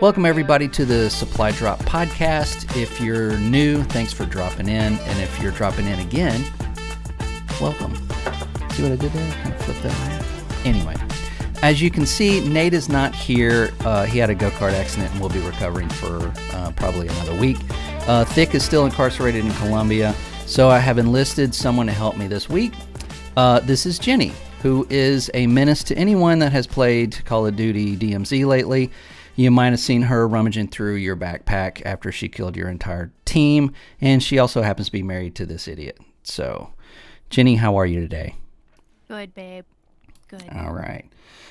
Welcome, everybody, to the Supply Drop Podcast. If you're new, thanks for dropping in. And if you're dropping in again, welcome. See what I did there? Kind of flip that around. Anyway, as you can see, Nate is not here. He had a go-kart accident and will be recovering for probably another week. Thick is still incarcerated in Colombia, so I have enlisted someone to help me this week. This is Jenny, who is a menace to anyone that has played Call of Duty DMZ lately. You might have seen her rummaging through your backpack after she killed your entire team, and she also happens to be married to this idiot. So, Jenny, how are you today? Good, babe. Good. All right.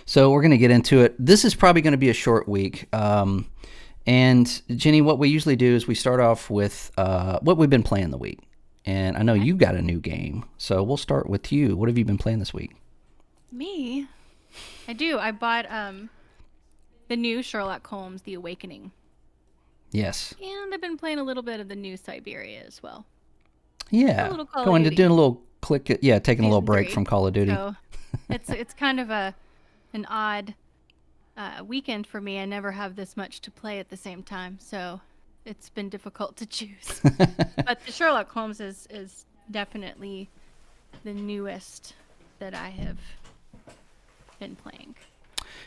So we're going to get into it. This is probably going to be a short week. And, Jenny, what we usually do is we start off with what we've been playing the week. And I know you got a new game, so we'll start with you. What have you been playing this week? Me? I do. I bought the new Sherlock Holmes, The Awakening. Yes. And I've been playing a little bit of the new Siberia as well. Yeah. Doing a little click. Yeah, taking a little break 3. from Call of Duty. So it's kind of an odd weekend for me. I never have this much to play at the same time, so it's been difficult to choose. But the Sherlock Holmes is definitely the newest that I have been playing.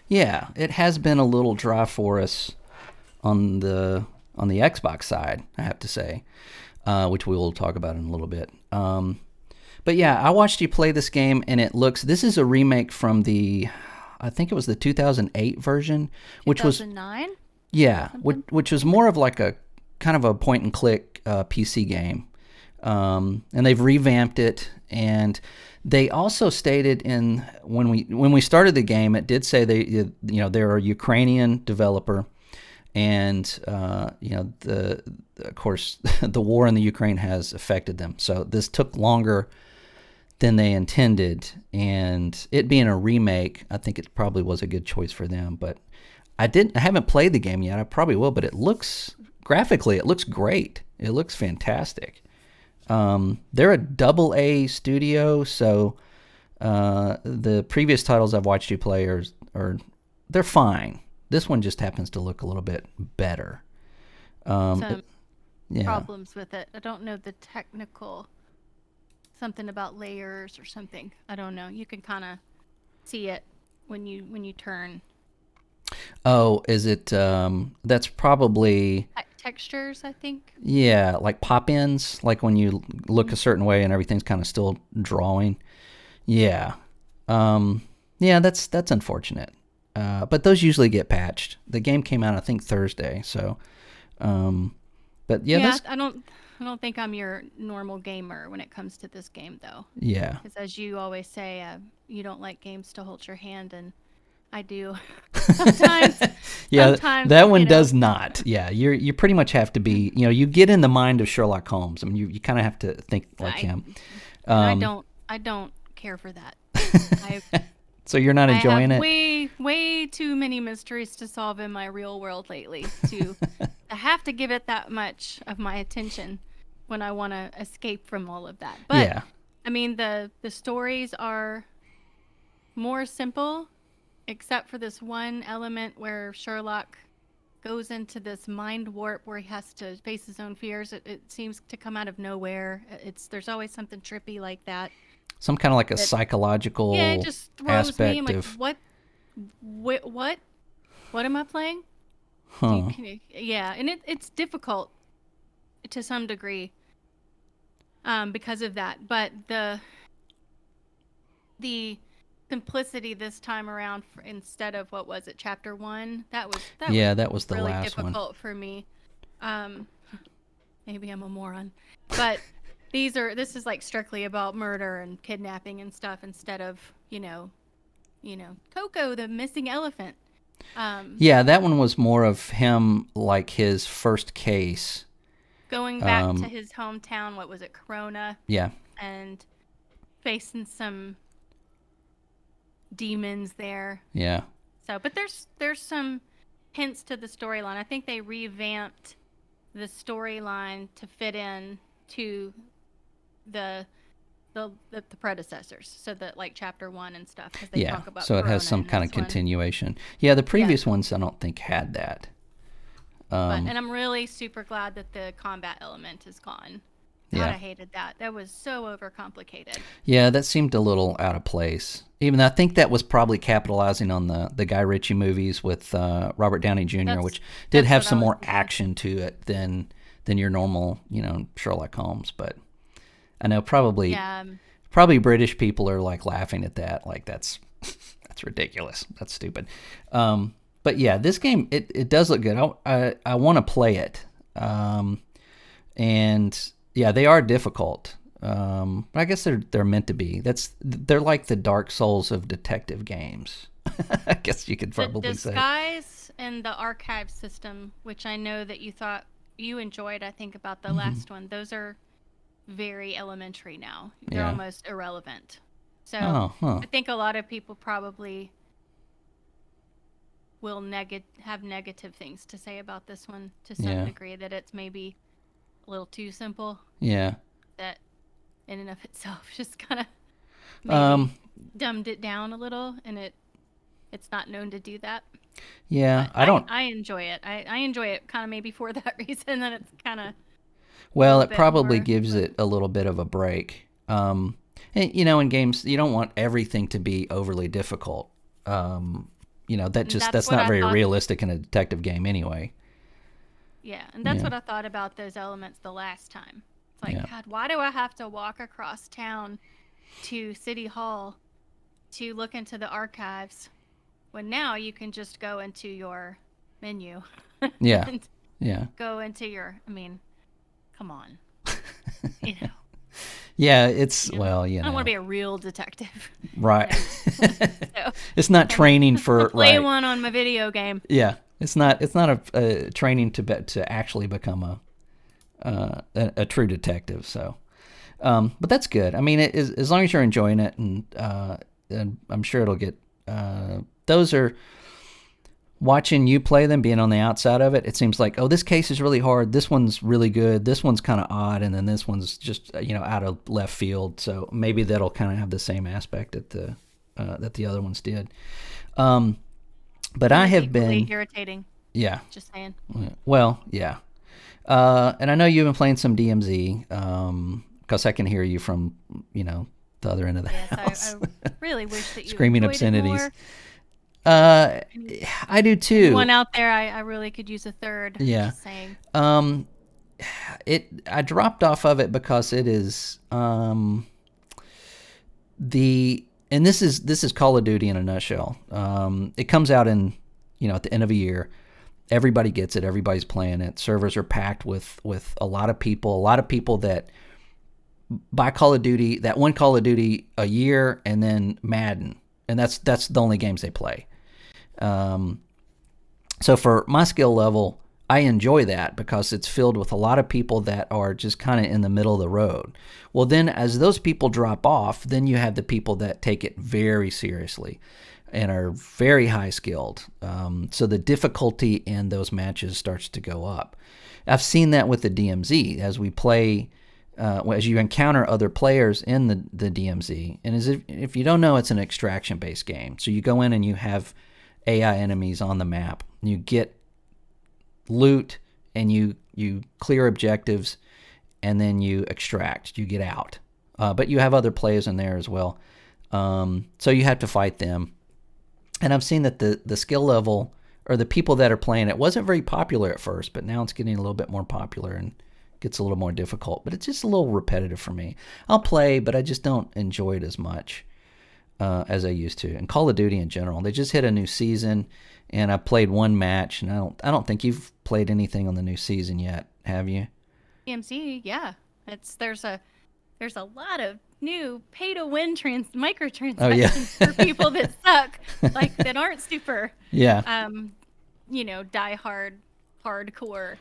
Yeah, it has been a little dry for us on the Xbox side, I have to say, which we will talk about in a little bit. But yeah, I watched you play this game, and this is a remake from I think it was the 2008 version, which 2009? Yeah, which was more of like a kind of a point and click PC game. And they've revamped it, and they also stated when we started the game, it did say they're a Ukrainian developer, and of course the war in the Ukraine has affected them. So this took longer than they intended, and it being a remake, I think it probably was a good choice for them. But I haven't played the game yet. I probably will, but graphically it looks great. It looks fantastic. They're a AA studio, so the previous titles I've watched you play they're fine. This one just happens to look a little bit better. Problems with it. I don't know the technical, something about layers or something. I don't know. You can kind of see it when you turn. Oh, is it? That's probably textures, I think. Yeah, like pop-ins, like when you look a certain way and everything's kind of still drawing. Yeah, yeah, that's unfortunate. But those usually get patched. The game came out, I think, Thursday. So, but yeah, I don't think I'm your normal gamer when it comes to this game, though. Yeah, because as you always say, you don't like games to hold your hand, and I do. Sometimes, that one does not. Yeah, you pretty much have to be. You get in the mind of Sherlock Holmes. I mean, you kind of have to think like him. I don't care for that. So you're not enjoying it? Way too many mysteries to solve in my real world lately. I have to give it that much of my attention when I want to escape from all of that. But yeah. I mean, the stories are more simple, except for this one element where Sherlock goes into this mind warp where he has to face his own fears. It seems to come out of nowhere. There's always something trippy like that. Some kind of like a psychological it just throws aspect me. I'm like, of what am I playing? Huh. Yeah, and it's difficult to some degree because of that. But the simplicity this time around, instead of what was it, chapter 1? That was the really last one. Difficult for me. Maybe I'm a moron, but this is like strictly about murder and kidnapping and stuff instead of Coco, the missing elephant. Yeah, that one was more of him, like his first case. Going back to his hometown, what was it, Corona? Yeah. And facing some demons there. Yeah. So, but there's some hints to the storyline. I think they revamped the storyline to fit in to the predecessors, so that like chapter 1 and stuff, because they talk about so it has some kind of continuation. Yeah, the previous ones I don't think had that. And I'm really super glad that the combat element is gone. God, I hated that. That was so overcomplicated. Yeah, that seemed a little out of place. Even though I think that was probably capitalizing on the Guy Ritchie movies with Robert Downey Jr., which did have some more action to it than your normal, Sherlock Holmes. But I know probably British people are like laughing at that, like that's ridiculous, that's stupid. But yeah, this game it does look good. I want to play it, and yeah, they are difficult. But I guess they're meant to be. They're like the Dark Souls of detective games. I guess you could probably say. The disguise and the archive system, which I know that you thought you enjoyed, I think, about the last one. Those are very elementary now. They're almost irrelevant. So I think a lot of people probably will have negative things to say about this one to some degree, that it's maybe a little too simple. Yeah. That in and of itself just kind of maybe dumbed it down a little, and it's not known to do that. Yeah, but I enjoy it. I enjoy it kind of maybe for that reason, that it's kind of... Well, it probably gives it a little bit of a break. And, in games, you don't want everything to be overly difficult. That's not very realistic in a detective game anyway. Yeah, and that's what I thought about those elements the last time. It's like, God, why do I have to walk across town to City Hall to look into the archives when now you can just go into your menu? Yeah. Go into your, come on. Yeah, it's, I don't want to be a real detective. Right. It's not training for... play one on my video game. Yeah. It's not a training to actually become a true detective. So, but that's good. As long as you're enjoying it, and I'm sure it'll get. Those are watching you play them, being on the outside of it. It seems like, oh, this case is really hard. This one's really good. This one's kind of odd, and then this one's just out of left field. So maybe that'll kind of have the same aspect that the other ones did. But I have been irritating. Yeah. Just saying. Well, yeah. And I know you've been playing some DMZ, because I can hear you from, the other end of the house. I really wish that you screaming obscenities. I do too. One out there, I really could use a third. Yeah. Just saying. I dropped off of it because it is and this is Call of Duty in a nutshell. It comes out in at the end of a year. Everybody gets it. Everybody's playing it. Servers are packed with a lot of people. A lot of people that buy Call of Duty, that one Call of Duty a year, and then Madden, and that's the only games they play. So for my skill level, I enjoy that because it's filled with a lot of people that are just kind of in the middle of the road. Well, then as those people drop off, then you have the people that take it very seriously and are very high skilled. So the difficulty in those matches starts to go up. I've seen that with the DMZ as we play, as you encounter other players in the DMZ. And as if you don't know, it's an extraction-based game. So you go in and you have AI enemies on the map. You get loot and you clear objectives, and then you extract. You get out. But you have other players in there as well. So you have to fight them. And I've seen that the skill level, or the people that are playing it, wasn't very popular at first, but now it's getting a little bit more popular and gets a little more difficult. But it's just a little repetitive for me. I'll play, but I just don't enjoy it as much as I used to. And Call of Duty in general, they just hit a new season, and I played one match, and I don't think you've played anything on the new season yet, have you? DMZ, yeah. There's a lot of new pay-to-win microtransactions for people that suck, like that aren't super, die-hard, hardcore,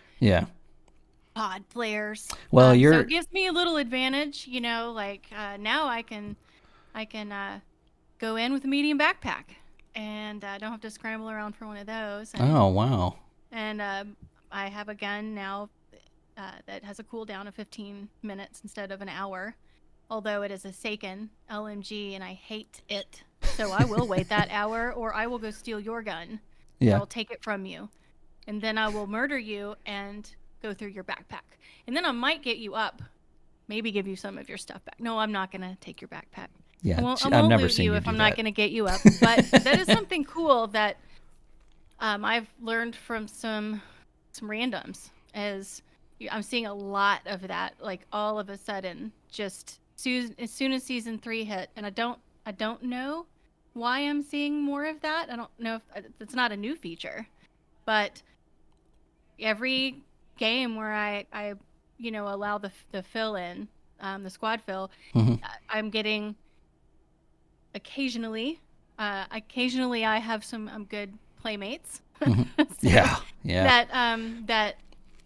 pod players. Well, so it gives me a little advantage, now I can go in with a medium backpack, and I don't have to scramble around for one of those. And, oh wow! And I have a gun now that has a cooldown of 15 minutes instead of an hour. Although it is a Seiken LMG, and I hate it. So I will wait that hour, or I will go steal your gun. Yeah. I'll take it from you. and then I will murder you and go through your backpack. And then I might get you up, maybe give you some of your stuff back. No, I'm not going to take your backpack. Yeah, I I've won't never loot seen you you if do I'm not that. going to get you up. But that is something cool that I've learned from some randoms. As I'm seeing a lot of that, like all of a sudden, just as soon as season 3 hit, and I don't know why I'm seeing more of that. I don't know if it's not a new feature, but every game where I allow the fill in, the squad fill, Hmm. I'm getting occasionally. Occasionally, I have some good playmates, Hmm. so Yeah, yeah. that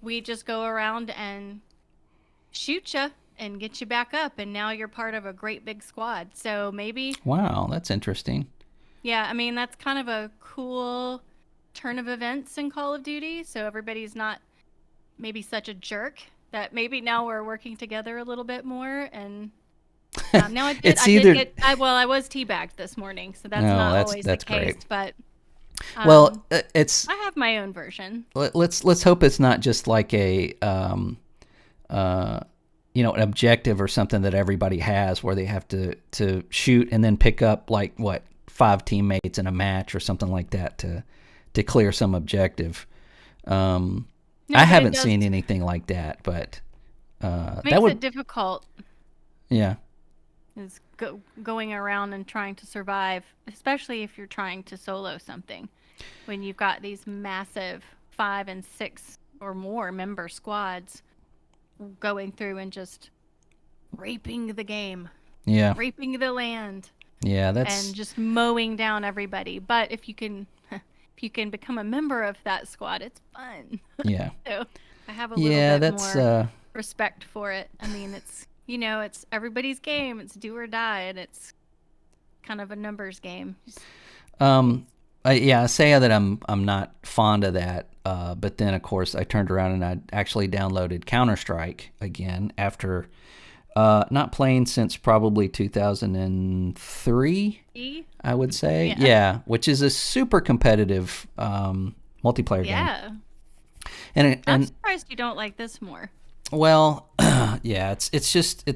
we just go around and shoot you and get you back up, and now you're part of a great big squad. So maybe, Wow, that's interesting. yeah, I mean that's kind of a cool turn of events in Call of Duty. So everybody's not maybe such a jerk, that maybe now we're working together a little bit more. And now It's I did either. get well, I was teabagged this morning, so that's No, not always the that's great. case. But Well, um, it's I have my own version. let's hope it's not just like a uh, an objective or something that everybody has where they have to shoot and then pick up like what 5 teammates in a match or something like that to clear some objective. I No, but it haven't does seen anything like that, but that makes would it difficult, yeah. is going around and trying to survive, especially if you're trying to solo something. When you've got these massive 5 and 6 or more member squads going through and just raping the game, Yeah. raping the land, Yeah, and that's just mowing down everybody. But if you can if you can become a member of that squad, it's fun. yeah. So I have a little Yeah, bit that's more respect for it. I mean, it's it's everybody's game. It's do or die, and it's kind of a numbers game. um yeah, I say that I'm not fond of that. But then of course I turned around and I actually downloaded Counter-Strike again after not playing since probably 2003, I would say. Yeah. Yeah, which is a super competitive multiplayer game. Yeah. I'm And surprised you don't like this more. well, yeah, it's just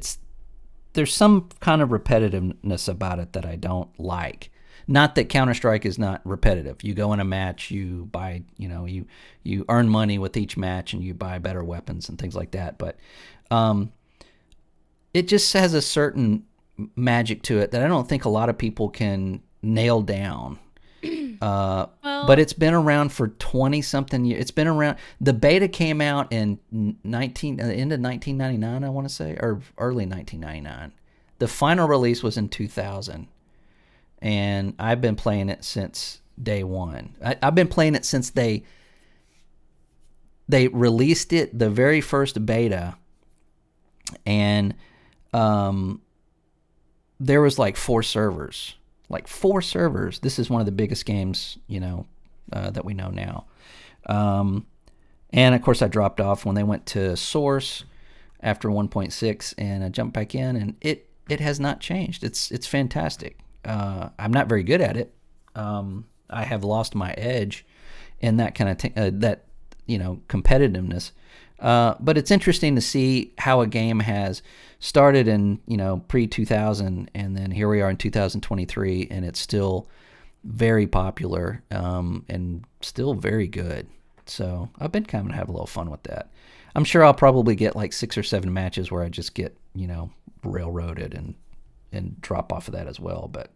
there's some kind of repetitiveness about it that I don't like. Not that Counter Strike is not repetitive. You go in a match, you buy, you earn money with each match, and you buy better weapons and things like that. But it just has a certain magic to it that I don't think a lot of people can nail down. But Well, it's been around for 20 something years. It's been around. The beta came out in end of 1999, I want to say, or early 1999. The final release was in 2000, and I've been playing it since day one. I've been playing it since they released it, the very first beta, and there was like 4 servers. Like 4 servers. This is one of the biggest games, that we know now. And of course, I dropped off when they went to Source after 1.6, and I jumped back in, and it has not changed. It's fantastic. I'm not very good at it. I have lost my edge in that kind of competitiveness. But it's interesting to see how a game has started in pre 2000, and then here we are in 2023, and it's still very popular and still very good. So I've been kind of having a little fun with that. I'm sure I'll probably get like 6 or 7 matches where I just get railroaded and drop off of that as well. But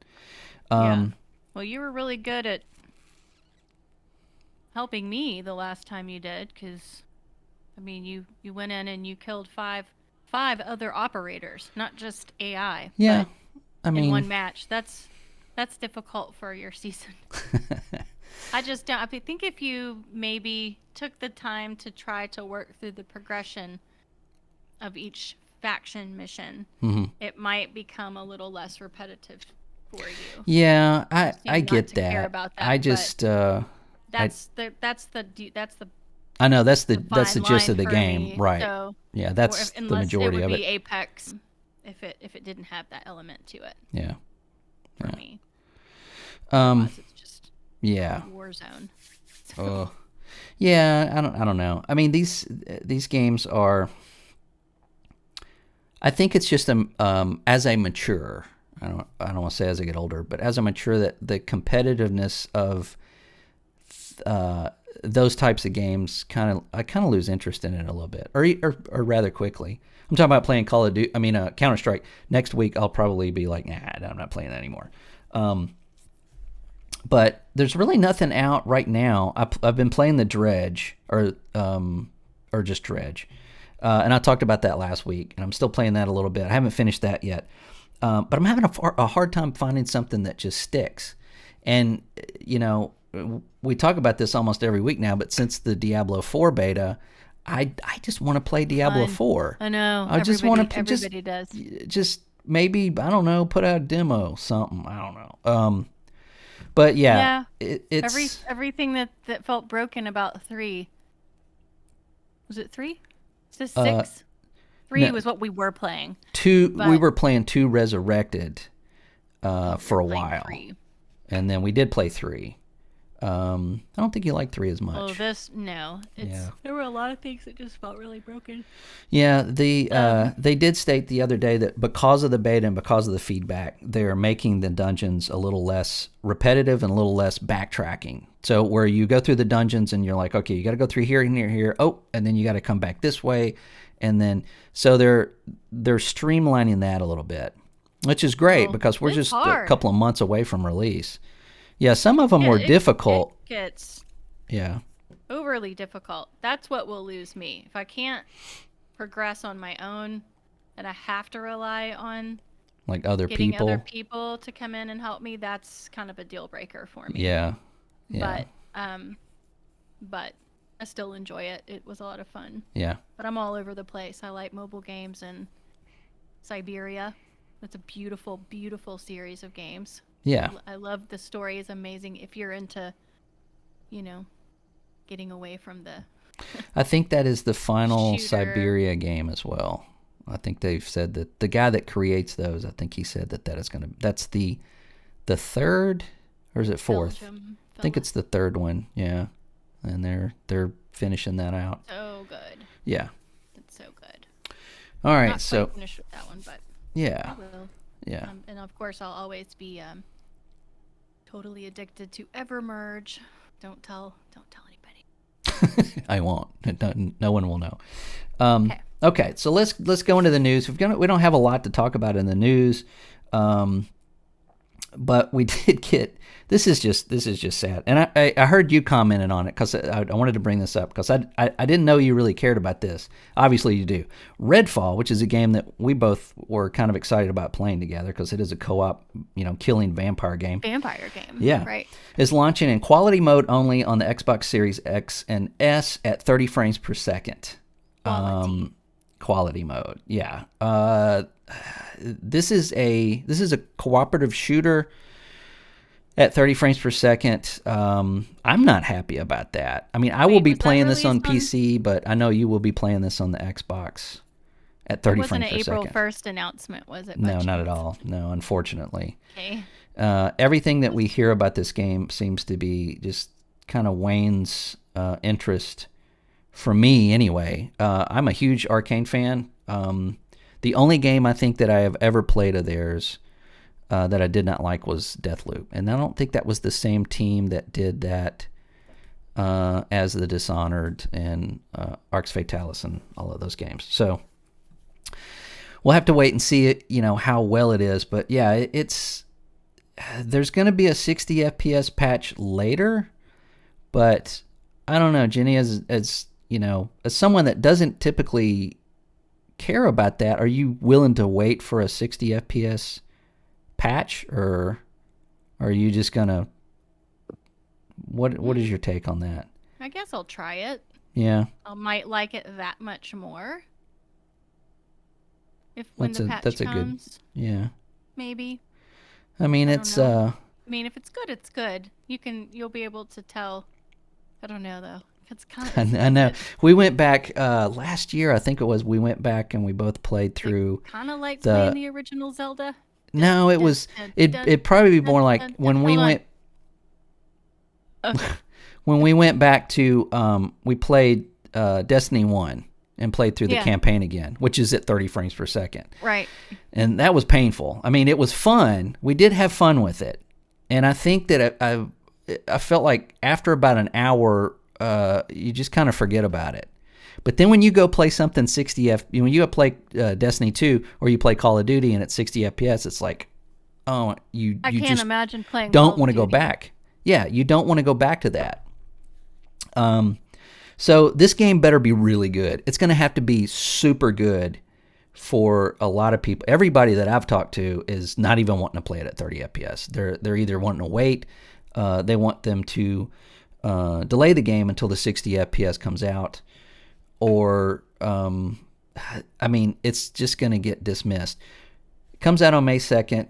yeah. Well, you were really good at helping me the last time you did, because I mean, you went in and you killed five other operators, not just AI. yeah, But I in mean, one match, that's difficult for your season. I just don't. I think if you maybe took the time to try to work through the progression of each faction mission, mm-hmm. it might become a little less repetitive for you. Yeah, You I seem not get to care that. about I that, but just I that's the I know that's the fine gist line of the for game, me. right? So, Yeah, or that's the unless it majority would of be it. Apex, if it didn't have that element to it Yeah, for yeah. me. Um, Otherwise, it's just yeah. Warzone. Oh, Yeah, I don't know. I mean, these games are. I think it's just as I mature. I don't want to say as I get older, but as I mature, that the competitiveness of those types of games I kind of lose interest in it a little bit, or rather quickly. I'm talking about playing Call of Duty. I mean, Counter Strike. Next week, I'll probably be like, nah, I'm not playing that anymore. But there's really nothing out right now. I've been playing the Dredge, or just Dredge, and I talked about that last week, and I'm still playing that a little bit. I haven't finished that yet, but I'm having a hard time finding something that just sticks. And we talk about this almost every week now, but since the Diablo 4 beta, I just want to play Diablo 4. I know. I just want to everybody does. Just maybe, I don't know, put out a demo, something. I don't know. But yeah, it's everything that felt broken about 3. Was it 3? Is this 6? 3 was what we were playing. 2. We were playing 2 Resurrected for a while, 3. And then we did play 3. I don't think you like 3 as much. Oh, no. There were a lot of things that just felt really broken. Yeah, they did state the other day that because of the beta and because of the feedback, they're making the dungeons a little less repetitive and a little less backtracking. So where you go through the dungeons and you're like, okay, you got to go through here and here, and then you got to come back this way, and then so they're streamlining that a little bit, which is great because we're just a couple of months away from release. Yeah, some of them were difficult. It gets Yeah. overly difficult. That's what will lose me. If I can't progress on my own and I have to rely on like other getting people. other people to come in and help me, that's kind of a deal breaker for me. Yeah. But I still enjoy it. It was a lot of fun. Yeah. But I'm all over the place. I like mobile games and Siberia. It's a beautiful, beautiful series of games. Yeah. I love the story. Is amazing if you're into, getting away from the. I think that is the final shooter. Siberia game as well. I think they've said that the guy that creates those, I think he said that's the third, or is it fourth? I think it's the third one. Yeah. And they're finishing that out. So good. Yeah. It's so good. All right. Not so quite finished with that one, but yeah. I will. Yeah. And of course, I'll always be totally addicted to Evermerge. Don't tell anybody. I won't. No one will know. Okay. So let's go into the news. We don't have a lot to talk about in the news, but we did get. This is just sad. And I heard you commenting on it because I wanted to bring this up because I didn't know you really cared about this. Obviously you do. Redfall, which is a game that we both were kind of excited about playing together because it is a co-op, killing vampire game. Vampire game. Yeah. Right. Is launching in quality mode only on the Xbox Series X and S at 30 frames per second. Quality mode. Yeah. This is a cooperative shooter at 30 frames per second. I'm not happy about that. I mean, I will be playing this on PC, but I know you will be playing this on the Xbox at 30 frames per second. It wasn't an April 1st announcement, was it? No, not at all. No, unfortunately. Okay. Everything that we hear about this game seems to be just kind of Wayne's interest for me anyway. I'm a huge Arcane fan. The only game I think that I have ever played of theirs that I did not like was Deathloop. And I don't think that was the same team that did that as the Dishonored and Arx Fatalis and all of those games. So we'll have to wait and see it, how well it is. But yeah, there's going to be a 60 FPS patch later. But I don't know, Jenny, as someone that doesn't typically care about that, are you willing to wait for a 60 FPS patch, or are you just gonna what is your take on that? I guess I'll try it. Yeah, I might like it that much more when the patch comes. Yeah, maybe. I mean, if it's good, it's good. You'll be able to tell. I don't know though. It's kind of. I know. We went back last year. I think it was. We went back and we both played through. Kind of like playing the original Zelda. No, it was. It'd probably be more like when we went. Okay. when we went back to we played Destiny 1 and played through the campaign again, which is at 30 frames per second. Right. And that was painful. I mean, it was fun. We did have fun with it. And I think that I felt like after about an hour, you just kind of forget about it. But then when you go play something 60 when you go play Destiny 2 or you play Call of Duty and it's 60 FPS, it's like, oh, you can't just imagine playing. Don't want to go back. Yeah, you don't want to go back to that. So this game better be really good. It's going to have to be super good for a lot of people. Everybody that I've talked to is not even wanting to play it at 30 FPS. They're either wanting to wait. They want them to delay the game until the 60 FPS comes out, or I mean, it's just going to get dismissed. It comes out on May 2nd.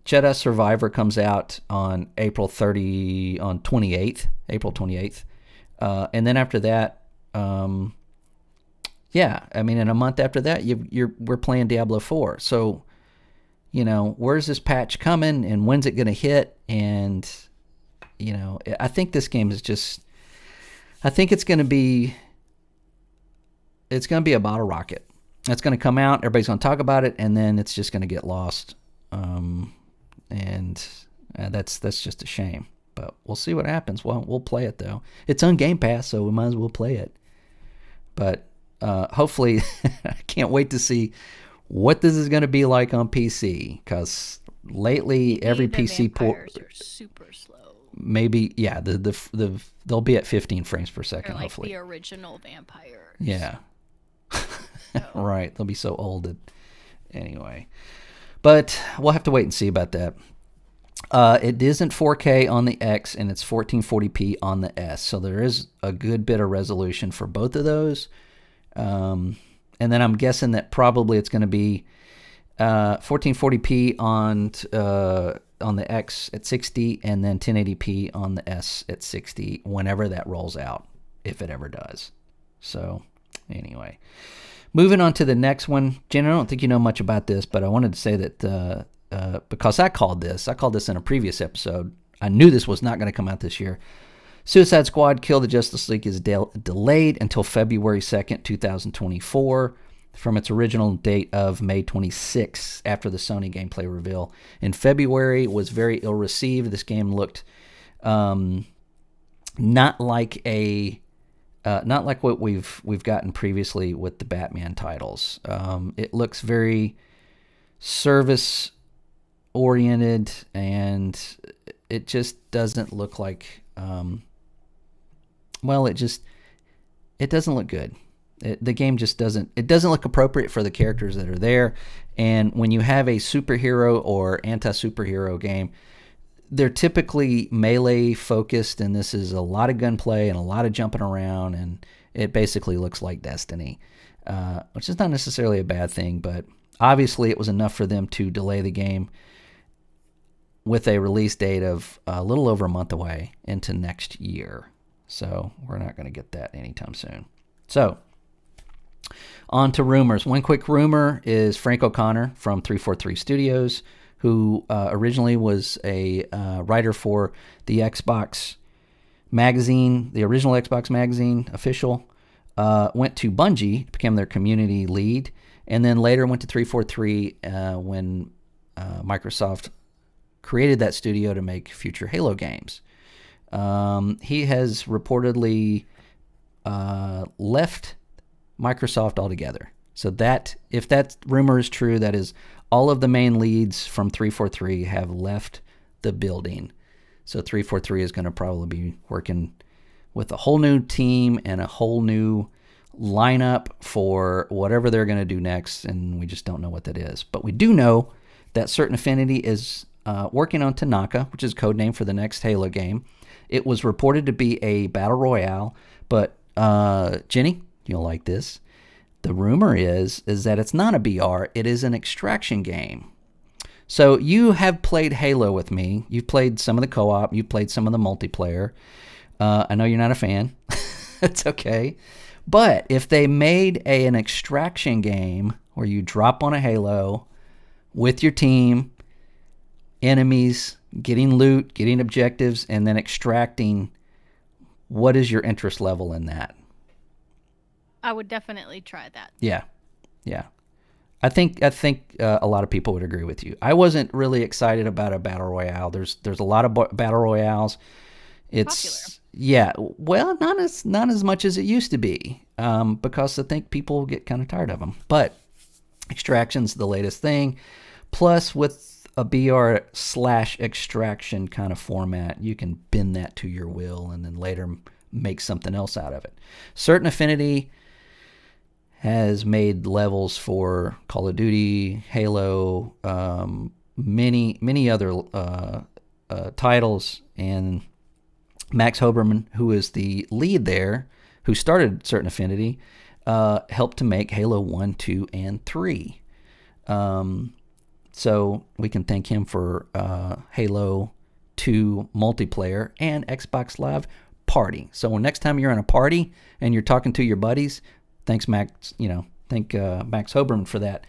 Jedi Survivor comes out on April 28th. And then after that, I mean, in a month after that, we're playing Diablo 4. So, where's this patch coming and when's it going to hit? And, I think this game is just, I think it's going to be a bottle rocket. It's going to come out, everybody's going to talk about it, and then it's just going to get lost. And that's just a shame. But we'll see what happens. Well, we'll play it, though. It's on Game Pass, so we might as well play it. But hopefully, I can't wait to see what this is going to be like on PC. Because lately, every PC port are super slow. Maybe, yeah, they'll be at 15 frames per second, like hopefully. The original vampires. Yeah. Right. They'll be so old. Anyway. But we'll have to wait and see about that. It isn't 4K on the X, and it's 1440p on the S. So there is a good bit of resolution for both of those. And then I'm guessing that probably it's going to be 1440p on the X at 60, and then 1080p on the S at 60 whenever that rolls out, if it ever does. So anyway, moving on to the next one. Jen, I don't think you know much about this, but I wanted to say that because I called this in a previous episode. I knew this was not going to come out this year. Suicide Squad Kill the Justice League is delayed until February 2nd, 2024 from its original date of May 26th after the Sony gameplay reveal. In February, it was very ill received. This game looked not like what we've gotten previously with the Batman titles. It looks very service oriented, and it just doesn't look like it doesn't look good. The game just doesn't look appropriate for the characters that are there. And when you have a superhero or anti-superhero game, they're typically melee focused, and this is a lot of gunplay and a lot of jumping around, and it basically looks like Destiny, which is not necessarily a bad thing, but obviously it was enough for them to delay the game with a release date of a little over a month away into next year. So we're not going to get that anytime soon. So on to rumors. One quick rumor is Frank O'Connor from 343 Studios, who originally was a writer for the Xbox magazine, the original Xbox magazine official, went to Bungie, became their community lead, and then later went to 343 when Microsoft created that studio to make future Halo games. He has reportedly left Microsoft altogether. So that, if that rumor is true, that is all of the main leads from 343 have left the building. So 343 is going to probably be working with a whole new team and a whole new lineup for whatever they're going to do next, and we just don't know what that is. But we do know that Certain Affinity is working on Tanaka, which is code name for the next Halo game. It was reported to be a battle royale, but Jenny, you'll like this. The rumor is that it's not a BR, it is an extraction game. So you have played Halo with me. You've played some of the co-op. You've played some of the multiplayer. I know you're not a fan. It's okay. But if they made an extraction game where you drop on a Halo with your team, enemies, getting loot, getting objectives, and then extracting what is your interest level in that? I would definitely try that. Yeah. I think a lot of people would agree with you. I wasn't really excited about a battle royale. There's a lot of battle royales. It's popular. Well, not as much as it used to be, because I think people get kind of tired of them. But Extraction's the latest thing. Plus, with a BR/extraction kind of format, you can bend that to your will and then later make something else out of it. Certain Affinity has made levels for Call of Duty, Halo, many other titles, and Max Hoberman, who is the lead there, who started Certain Affinity, helped to make Halo 1, 2, and 3. So we can thank him for Halo 2 multiplayer and Xbox Live Party. So next time you're in a party and you're talking to your buddies, thank Max Hoberman for that.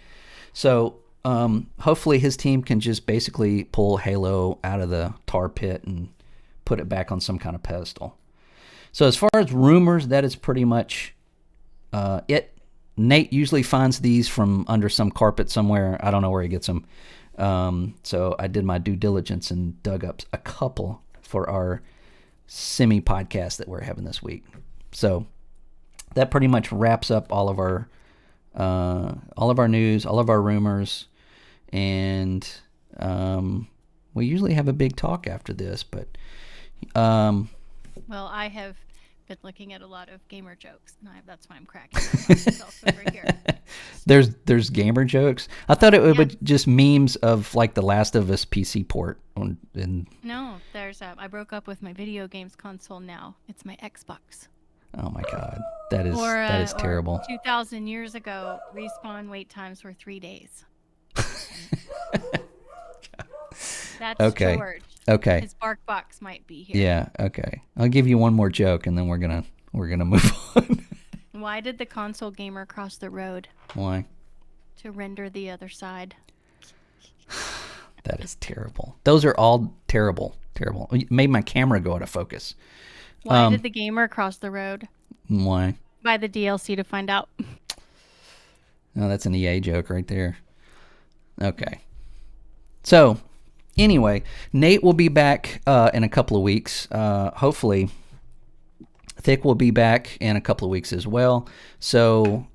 So hopefully his team can just basically pull Halo out of the tar pit and put it back on some kind of pedestal. So as far as rumors, that is pretty much it. Nate usually finds these from under some carpet somewhere. I don't know where he gets them. So I did my due diligence and dug up a couple for our semi-podcast that we're having this week. So that pretty much wraps up all of our news, all of our rumors, and we usually have a big talk after this, but well, I have been looking at a lot of gamer jokes, and that's why I'm cracking myself over here. There's gamer jokes. I thought it would just memes of like the Last of Us PC port. No, there's I broke up with my video games console now. It's my Xbox. Oh my God, that is terrible. 2,000 years ago, respawn wait times were 3 days. That's okay. George. Okay. His bark box might be here. Yeah. Okay. I'll give you one more joke, and then we're gonna move on. Why did the console gamer cross the road? Why? To render the other side. That is terrible. Those are all terrible. Terrible. It made my camera go out of focus. Why did the gamer cross the road? Why? Buy the DLC to find out. Oh, that's an EA joke right there. Okay. So, anyway, Nate will be back in a couple of weeks. Hopefully, Thick will be back in a couple of weeks as well. So,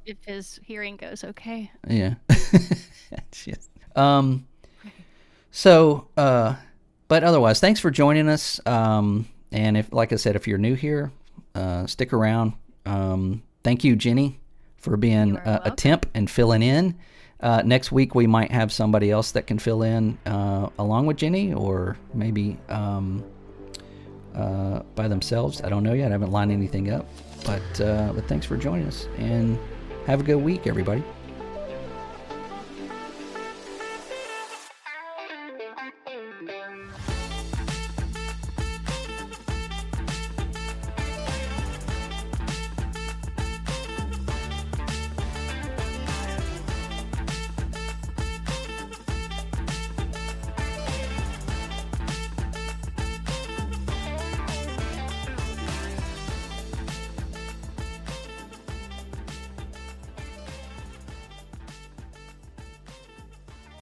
if his hearing goes okay. Yeah. So, but otherwise, thanks for joining us. And if, like I said, if you're new here, stick around. Thank you, Jenny, for being a temp and filling in. Next week, we might have somebody else that can fill in along with Jenny, or maybe by themselves. I don't know yet. I haven't lined anything up. But thanks for joining us, and have a good week, everybody.